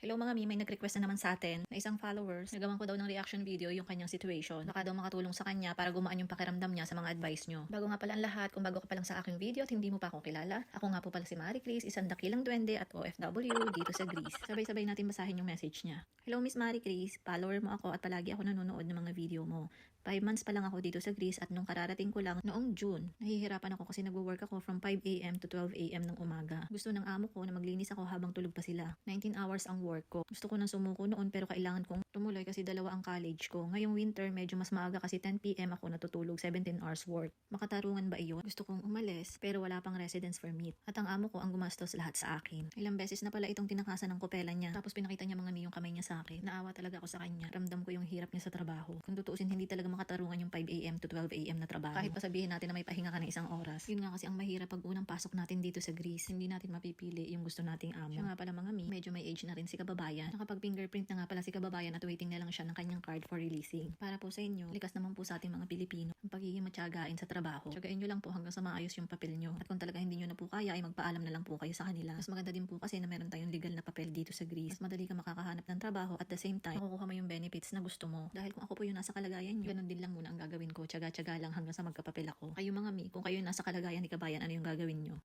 Hello mga mi, may nag-request na naman sa atin na isang followers. Nagawan ko daw ng reaction video yung kanyang situation. Baka daw makatulong sa kanya para gumaan yung pakiramdam niya sa mga advice nyo. Bago nga pala ang lahat, kung bago ka pa lang sa aking video at hindi mo pa ako kilala, ako nga po pala si Marie Chris, isang dakilang duwende at OFW dito sa Greece. Sabay-sabay natin basahin yung message niya. Hello Miss Marie Chris, follower mo ako at palagi ako nanonood ng mga video mo. 5 months pa lang ako dito sa Greece at nung kararating ko lang noong June, nahihirapan ako kasi nagwo-work ako from 5 AM to 12 AM ng umaga. Gusto ng amo ko na maglinis ako habang tulog pa sila. 19 hours ang work ko. Gusto ko nang sumuko noon pero kailangan kong tumuloy kasi dalawa ang college ko. Ngayong winter medyo mas maaga kasi 10 PM ako natutulog, 17 hours work. Makatarungan ba iyon? Gusto kong umalis pero wala pang residence permit. At ang amo ko ang gumastos lahat sa akin. Ilang beses na pala itong tinakasan ng kopela niya. Tapos pinakita niya mga yung kamay niya sa akin. Naawa talaga ako sa kanya. Ramdam ko yung hirap niya sa trabaho. Kung tutuusin hindi talaga makatarungan yung 5 AM to 12 AM na trabaho. Kahit pa sabihin natin na may pahinga ka ng isang oras. Yun nga kasi ang mahirap pag unang pasok natin dito sa Greece. Hindi natin mapipili yung gusto nating amo. Siya nga pala mga mi, medyo may age na rin si kababayan. Nakapag-fingerprint na nga pala si kababayan at waiting na lang siya ng kanyang card for releasing. Para po sa inyo, likas naman po sa ating mga Pilipino ang pagiging matiyagain sa trabaho. Tiyagain nyo lang po hanggang sa maayos yung papel nyo. At kung talaga hindi nyo na po kaya, ay magpaalam na lang po kayo sa kanila. Mas maganda din po kasi na meron tayong legal na papel dito sa Greece. Mas madali ka makakahanap ng trabaho at the same time, makukuha mo yung benefits na gusto mo. Dahil kung ako po yung nasa kalagayan nyo, ganun din lang muna ang gagawin ko. Tiyaga-tiyaga lang hanggang sa magkapapel ako. Kayo mga mi, kung kayo nasa kalagayan ni kabayan, ano yung gagawin nyo?